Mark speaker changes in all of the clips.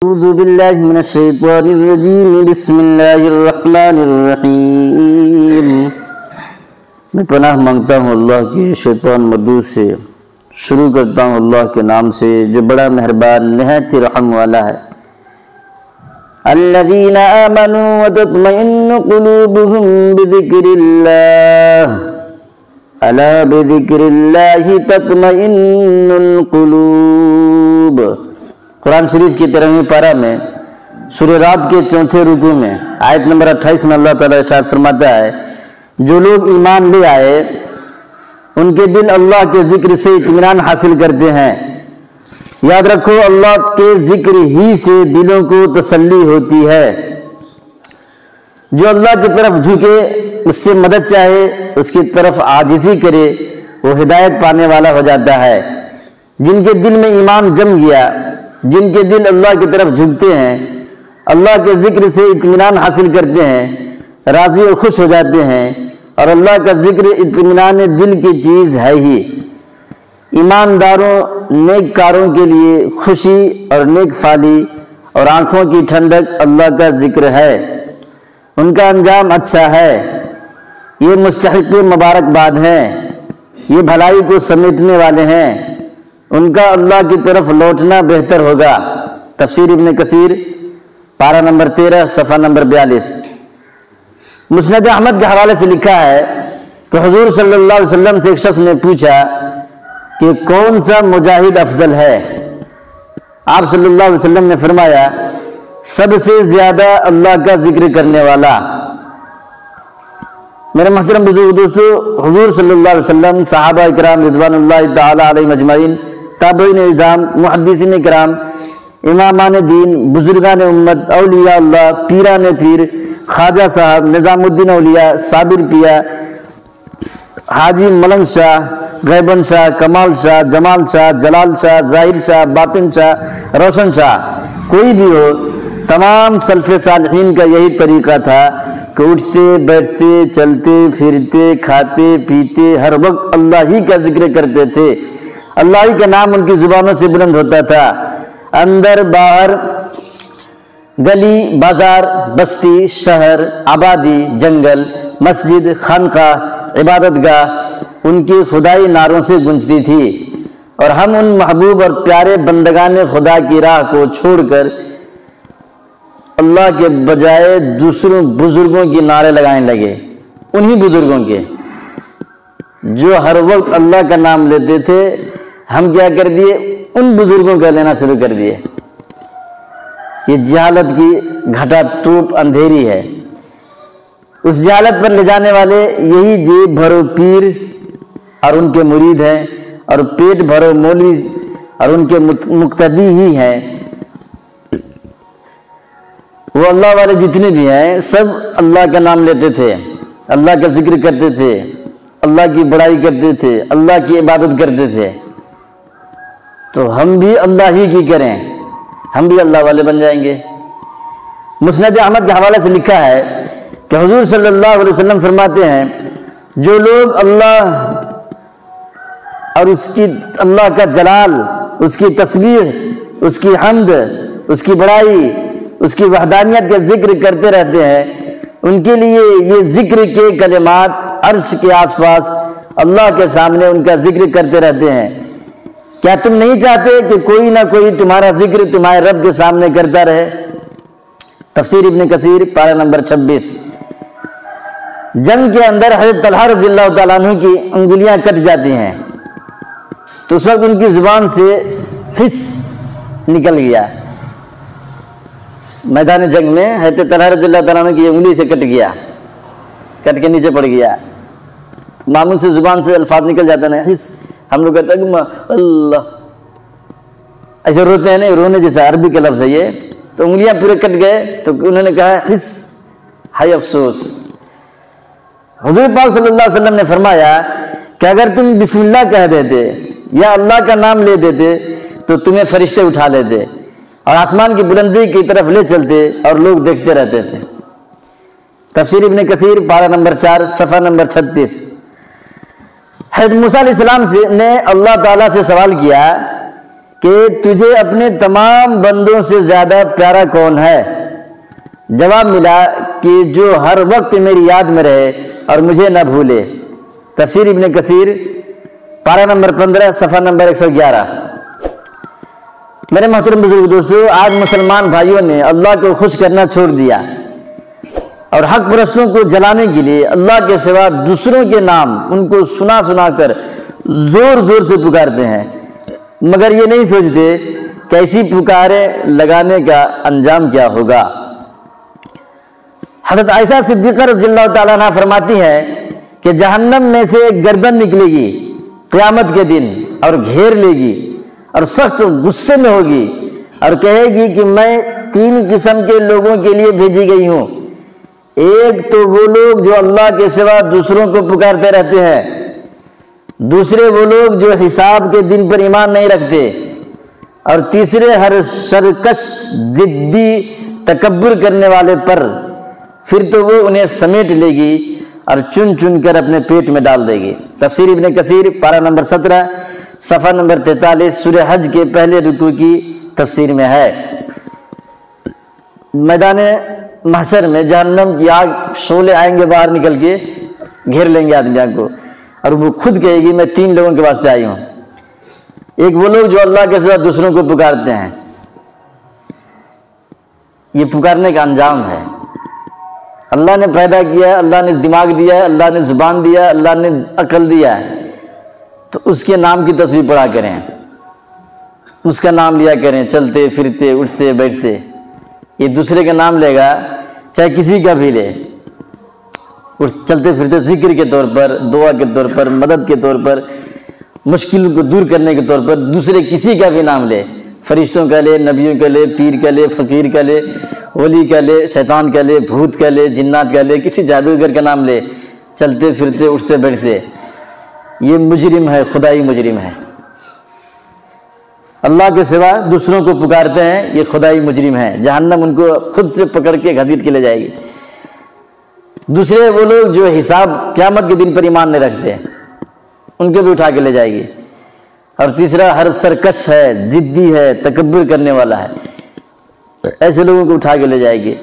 Speaker 1: اعوذ باللہ من الشیطان الرجیم بسم اللہ الرحمن الرحیم۔ میں پناہ مانگتا ہوں اللہ کی شیطان مردود سے۔ شروع کرتا ہوں اللہ کے نام سے جو بڑا مہربان نہایت رحم والا ہے۔ الذین آمنوا وتطمئن قلوبهم بذکر اللہ الا بذکر اللہ تطمئن القلوب۔ قرآن شریف کی 13ویں پارہ میں سورہ رات کے 4 رکوع میں آیت نمبر 28 میں اللہ تعالیٰ ارشاد فرماتا ہے، جو لوگ ایمان لے آئے ان کے دل اللہ کے ذکر سے اطمینان حاصل کرتے ہیں۔ یاد رکھو، اللہ کے ذکر ہی سے دلوں کو تسلی ہوتی ہے۔ جو اللہ کی طرف جھکے، اس سے مدد چاہے، اس کی طرف عاجزی کرے، وہ ہدایت پانے والا ہو جاتا ہے۔ جن کے دل میں ایمان جم گیا، جن کے دل اللہ کی طرف جھکتے ہیں، اللہ کے ذکر سے اطمینان حاصل کرتے ہیں، راضی و خوش ہو جاتے ہیں، اور اللہ کا ذکر اطمینان دل کی چیز ہے ہی۔ ایمانداروں، نیک کاروں کے لیے خوشی اور نیک فالی اور آنکھوں کی ٹھنڈک اللہ کا ذکر ہے۔ ان کا انجام اچھا ہے، یہ مستحق مبارکباد ہیں، یہ بھلائی کو سمیٹنے والے ہیں، ان کا اللہ کی طرف لوٹنا بہتر ہوگا۔ تفسیر ابن کثیر پارہ نمبر 13 صفحہ نمبر 42۔ مسند احمد کے حوالے سے لکھا ہے کہ حضور صلی اللہ علیہ وسلم سے ایک شخص نے پوچھا کہ کون سا مجاہد افضل ہے؟ آپ صلی اللہ علیہ وسلم نے فرمایا، سب سے زیادہ اللہ کا ذکر کرنے والا۔ میرے محترم بزرگ دوستو، حضور صلی اللہ علیہ وسلم، صحابہ کرام رضوان اللہ تعالی علیہم اجمعین، تابعین اعظام، محدثین کرام، امامان دین، بزرگان امت، اولیاء اللہ، پیران پیر، خواجہ صاحب، نظام الدین اولیاء، صابر پیا، حاجی ملنگ شاہ، غیبن شاہ، کمال شاہ، جمال شاہ، جلال شاہ، ظاہر شاہ، باطن شاہ، روشن شاہ، کوئی بھی ہو، تمام سلف صالحین کا یہی طریقہ تھا کہ اٹھتے بیٹھتے چلتے پھرتے کھاتے پیتے ہر وقت اللہ ہی کا ذکر کرتے تھے۔ اللہ ہی کا نام ان کی زبانوں سے بلند ہوتا تھا۔ اندر باہر، گلی بازار، بستی، شہر، آبادی، جنگل، مسجد، خانقاہ، عبادت گاہ ان کی خدائی نعروں سے گونجتی تھی، اور ہم ان محبوب اور پیارے بندگان خدا کی راہ کو چھوڑ کر اللہ کے بجائے دوسروں بزرگوں کی نعرے لگانے لگے۔ انہی بزرگوں کے جو ہر وقت اللہ کا نام لیتے تھے، ہم کیا کر دیے؟ ان بزرگوں کا لینا شروع کر دیے۔ یہ جہالت کی گھٹا توپ اندھیری ہے۔ اس جہالت پر لے جانے والے یہی جیب بھرو پیر اور ان کے مرید ہیں، اور پیٹ بھرو مولوی اور ان کے مقتدی ہی ہیں۔ وہ اللہ والے جتنے بھی ہیں سب اللہ کا نام لیتے تھے، اللہ کا ذکر کرتے تھے، اللہ کی بڑائی کرتے تھے، اللہ کی عبادت کرتے تھے۔ تو ہم بھی اللہ ہی کی کریں، ہم بھی اللہ والے بن جائیں گے۔ مسند احمد کے حوالے سے لکھا ہے کہ حضور صلی اللہ علیہ وسلم فرماتے ہیں، جو لوگ اللہ اور اللہ کا جلال، اس کی تسبیح، اس کی حمد، اس کی بڑائی، اس کی وحدانیت کا ذکر کرتے رہتے ہیں، ان کے لیے یہ ذکر کے کلمات عرش کے آس پاس اللہ کے سامنے ان کا ذکر کرتے رہتے ہیں۔ کیا تم نہیں چاہتے کہ کوئی نہ کوئی تمہارا ذکر تمہارے رب کے سامنے کرتا رہے؟ تفسیر ابن کثیر پارہ نمبر 26۔ جنگ کے اندر حضرت طلحہ رضی اللہ تعالیٰ عنہ کی انگلیاں کٹ جاتی ہیں، تو اس وقت ان کی زبان سے حس نکل گیا۔ میدان جنگ میں حضرت طلحہ رضی اللہ تعالیٰ عنہ کی انگلی سے کٹ گیا، کٹ کے نیچے پڑ گیا۔ معمول سے زبان سے الفاظ نکل جاتے ہیں، حس، ہم لوگ کہتے ہیں اللہ، ایسے روتے ہیں، نہیں رونے جیسا عربی کا لفظ ہے یہ۔ تو انگلیاں پورے کٹ گئے تو انہوں نے کہا حس، ہائے افسوس۔ حضور پاک صلی اللہ علیہ وسلم نے فرمایا کہ اگر تم بسم اللہ کہہ دیتے یا اللہ کا نام لے دیتے تو تمہیں فرشتے اٹھا لیتے اور آسمان کی بلندی کی طرف لے چلتے اور لوگ دیکھتے رہتے تھے۔ تفسیر ابن کثیر پارہ نمبر 4 صفحہ نمبر 36۔ حضرت موسیٰ علیہ السلام نے اللہ تعالیٰ سے سوال کیا کہ تجھے اپنے تمام بندوں سے زیادہ پیارا کون ہے؟ جواب ملا کہ جو ہر وقت میری یاد میں رہے اور مجھے نہ بھولے۔ تفسیر ابن کثیر پارہ نمبر 15 صفحہ نمبر 111۔ میرے محترم بزرگ دوستو، آج مسلمان بھائیوں نے اللہ کو خوش کرنا چھوڑ دیا اور حق پرستوں کو جلانے کے لیے اللہ کے سوا دوسروں کے نام ان کو سنا سنا کر زور زور سے پکارتے ہیں، مگر یہ نہیں سوچتے کہ ایسی پکاریں لگانے کا انجام کیا ہوگا۔ حضرت عائشہ صدیقہ رضی اللہ تعالیٰ عنہ فرماتی ہے کہ جہنم میں سے ایک گردن نکلے گی قیامت کے دن اور گھیر لے گی اور سخت غصے میں ہوگی اور کہے گی کہ میں 3 قسم کے لوگوں کے لیے بھیجی گئی ہوں۔ ایک تو وہ لوگ جو اللہ کے سوا دوسروں کو پکارتے رہتے ہیں، دوسرے وہ لوگ جو حساب کے دن پر ایمان نہیں رکھتے، اور تیسرے ہر سرکش ضدی تکبر کرنے والے پر، پھر تو وہ انہیں سمیٹ لے گی اور چن چن کر اپنے پیٹ میں ڈال دے گی۔ تفسیر ابن کثیر پارہ نمبر 17 صفحہ نمبر 43 سورہ حج کے پہلے رکوع کی تفسیر میں ہے۔ میدان محشر میں جہنم کی آگ شعلے آئیں گے باہر نکل کے، گھیر لیں گے آدمیوں کو، اور وہ خود کہے گی میں 3 لوگوں کے واسطے آئی ہوں۔ ایک وہ لوگ جو اللہ کے سوا دوسروں کو پکارتے ہیں، یہ پکارنے کا انجام ہے۔ اللہ نے پیدا کیا ہے، اللہ نے دماغ دیا ہے، اللہ نے زبان دیا ہے، اللہ نے عقل دیا ہے، تو اس کے نام کی تسبیح پڑھا کریں، اس کا نام لیا کریں، چلتے پھرتے اٹھتے بیٹھتے۔ یہ دوسرے کا نام لے گا، چاہے کسی کا بھی لے، چلتے پھرتے ذکر کے طور پر، دعا کے طور پر، مدد کے طور پر، مشکل کو دور کرنے کے طور پر دوسرے کسی کا بھی نام لے، فرشتوں کا لے، نبیوں کا لے، پیر کا لے، فقیر کا لے، ولی کا لے، شیطان کا لے، بھوت کا لے، جنات کا لے، کسی جادوگر کا نام لے، چلتے پھرتے اٹھتے بیٹھتے، یہ مجرم ہے، خدائی مجرم ہے۔ اللہ کے سوا دوسروں کو پکارتے ہیں، یہ خدائی مجرم ہے، جہنم ان کو خود سے پکڑ کے گھسیٹ کے لے جائے گی۔ دوسرے وہ لوگ جو حساب قیامت کے دن پر ایمان نہیں رکھتے، ان کو بھی اٹھا کے لے جائے گی۔ اور تیسرا ہر سرکش ہے، ضدی ہے، تکبر کرنے والا ہے، ایسے لوگوں کو اٹھا کے لے جائے گی۔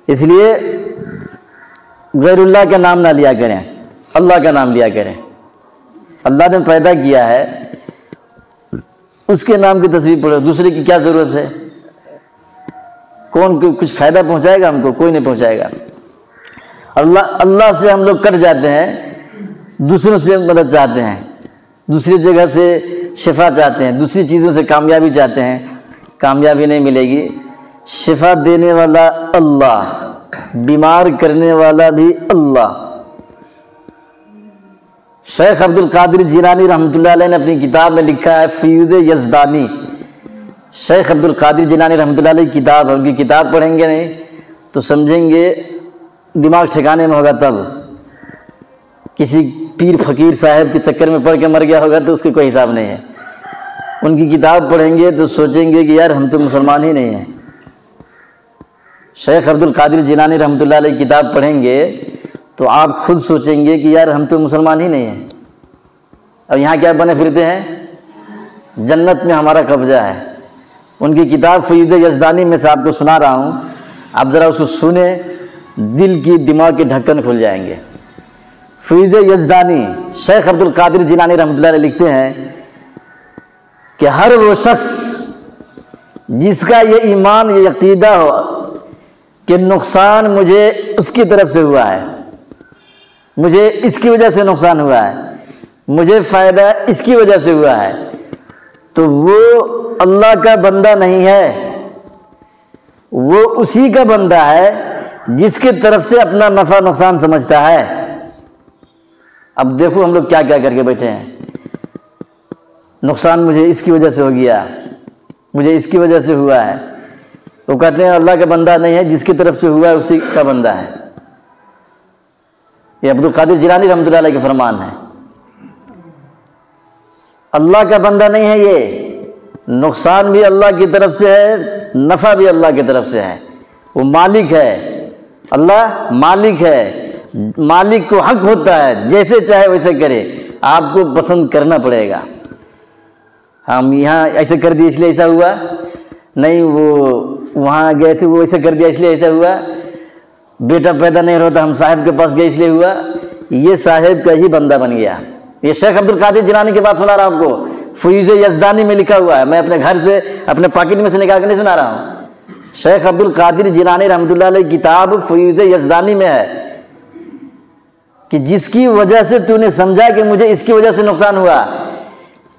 Speaker 1: اس لیے غیر اللہ کا نام نہ لیا کریں، اللہ کا نام لیا کریں۔ اللہ نے پیدا کیا ہے، اس کے نام کی تسبیح پڑھو، دوسرے کی کیا ضرورت ہے؟ کون کچھ فائدہ پہنچائے گا ہم کو؟ کوئی نہیں پہنچائے گا۔ اللہ سے ہم لوگ کٹ جاتے ہیں، دوسروں سے مدد چاہتے ہیں، دوسری جگہ سے شفا چاہتے ہیں، دوسری چیزوں سے کامیابی چاہتے ہیں، کامیابی نہیں ملے گی۔ شفا دینے والا اللہ، بیمار کرنے والا بھی اللہ۔ شیخ عبد القادر جیلانی رحمۃ اللہ علیہ نے اپنی کتاب میں لکھا ہے فیوز یزدانی۔ شیخ عبد القادر جیلانی رحمۃ اللہ علیہ کی کتاب ہے، ان کی کتاب پڑھیں گے نہیں تو سمجھیں گے دماغ ٹھکانے میں ہوگا، تب کسی پیر فقیر صاحب کے چکر میں پڑھ کے مر گیا ہوگا تو اس کے کوئی حساب نہیں ہے۔ ان کی کتاب پڑھیں گے تو سوچیں گے کہ یار ہم تو مسلمان ہی نہیں ہیں۔ شیخ عبد القادر جیلانی رحمۃ اللہ علیہ کی کتاب پڑھیں گے تو آپ خود سوچیں گے کہ یار ہم تو مسلمان ہی نہیں ہیں، اب یہاں کیا بنے پھرتے ہیں؟ جنت میں ہمارا قبضہ ہے۔ ان کی کتاب فیوز یزدانی میں سے آپ کو سنا رہا ہوں، آپ ذرا اس کو سنیں، دل کی دماغ کے ڈھکن کھل جائیں گے۔ فیوز یزدانی شیخ عبد القادر جیلانی رحمۃ اللہ علیہ لکھتے ہیں کہ ہر وہ شخص جس کا یہ ایمان، یہ عقیدہ ہو کہ نقصان مجھے اس کی طرف سے ہوا ہے، مجھے اس کی وجہ سے نقصان ہوا ہے، مجھے فائدہ اس کی وجہ سے ہوا ہے، تو وہ اللہ کا بندہ نہیں ہے، وہ اسی کا بندہ ہے جس کی طرف سے اپنا نفع نقصان سمجھتا ہے۔ اب دیکھو ہم لوگ کیا کیا کر کے بیٹھے ہیں، نقصان مجھے اس کی وجہ سے ہو گیا، مجھے اس کی وجہ سے ہوا ہے۔ وہ کہتے ہیں اللہ کا بندہ نہیں ہے، جس کی طرف سے ہوا ہے اسی کا بندہ ہے۔ یہ عبد القادر جیلانی رحمۃ اللہ علیہ کے فرمان ہے۔ اللہ کا بندہ نہیں ہے، یہ نقصان بھی اللہ کی طرف سے ہے، نفع بھی اللہ کی طرف سے ہے۔ وہ مالک ہے، اللہ مالک ہے، مالک کو حق ہوتا ہے جیسے چاہے ویسے کرے، آپ کو پسند کرنا پڑے گا۔ ہم یہاں ایسے کر دیے اس لیے ایسا ہوا، نہیں وہ وہاں گئے تھے وہ ایسے کر دیا اس لیے ایسا ہوا، بیٹا پیدا نہیں ہوتا ہم صاحب کے پاس گئے اس لیے ہوا، یہ صاحب کا ہی بندہ بن گیا۔ یہ شیخ عبد القادر جیلانی کی بات سنا رہا ہوں آپ کو، فیوز یزدانی میں لکھا ہوا ہے، میں اپنے گھر سے اپنے پاکٹ میں سے نکال کے نہیں سنا رہا ہوں۔ شیخ عبد القادر جیلانی رحمۃ اللہ علیہ کی کتاب فیوز یزدانی میں ہے کہ جس کی وجہ سے تو نے سمجھا کہ مجھے اس کی وجہ سے نقصان ہوا،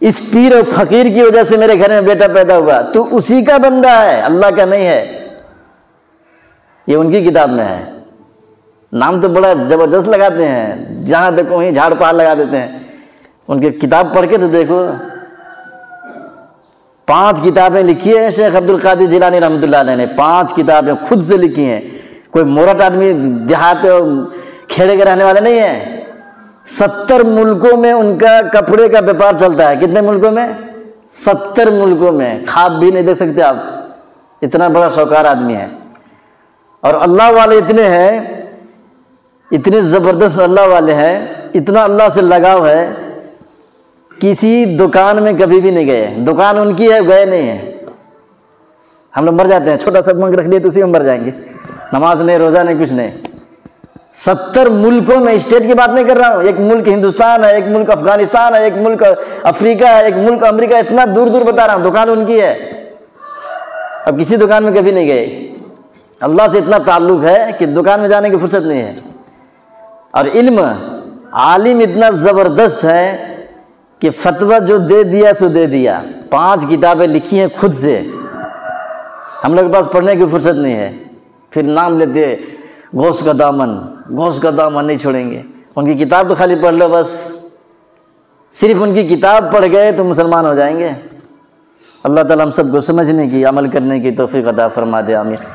Speaker 1: اس پیر اور فقیر کی وجہ سے میرے گھر میں بیٹا پیدا ہوا، تو اسی کا بندہ ہے، اللہ کا نہیں ہے۔ یہ ان کی کتاب میں ہے۔ نام تو بڑا زبردست لگاتے ہیں، جہاں دیکھو وہیں جھاڑ پہاڑ لگا دیتے ہیں۔ ان کی کتاب پڑھ کے تو دیکھو، 5 کتابیں لکھی ہیں شیخ عبد القادر جیلانی رحمۃ اللہ علیہ نے، 5 کتابیں خود سے لکھی ہیں۔ کوئی مورٹ آدمی دیہات کھیڑے کے رہنے والے نہیں ہیں۔ 70 ملکوں میں ان کا کپڑے کا بیپار چلتا ہے۔ کتنے ملکوں میں؟ 70 ملکوں میں، خواب بھی نہیں دیکھ سکتے آپ، اتنا بڑا شوکار آدمی ہے۔ اور اللہ والے اتنے ہیں، اتنے زبردست اللہ والے ہیں، اتنا اللہ سے لگاؤ ہے، کسی دکان میں کبھی بھی نہیں گئے، دکان ان کی ہے گئے نہیں ہیں۔ ہم لوگ مر جاتے ہیں، چھوٹا سا منگ رکھ لیے تو اسی میں مر جائیں گے، نماز نہیں، روزہ نہیں، کچھ نہیں۔ 70 ملکوں میں، اسٹیٹ کی بات نہیں کر رہا ہوں، ایک ملک ہندوستان ہے، ایک ملک افغانستان ہے، ایک ملک افریقہ ہے، ایک ملک امریکہ، اتنا دور دور بتا رہا ہوں، دکان ان کی ہے، اب کسی دکان میں کبھی نہیں گئے۔ اللہ سے اتنا تعلق ہے کہ دکان میں جانے کی فرصت نہیں ہے۔ اور علم، عالم اتنا زبردست ہے کہ فتویٰ جو دے دیا سو دے دیا۔ 5 کتابیں لکھی ہیں خود سے، ہم لوگ کے پاس پڑھنے کی فرصت نہیں ہے، پھر نام لیتے غوث کا دامن، غوث کا دامن نہیں چھوڑیں گے۔ ان کی کتاب تو خالی پڑھ لو بس، صرف ان کی کتاب پڑھ گئے تو مسلمان ہو جائیں گے۔ اللہ تعالیٰ ہم سب کو سمجھنے کی، عمل کرنے کی توفیق عطا فرما دے، آمین۔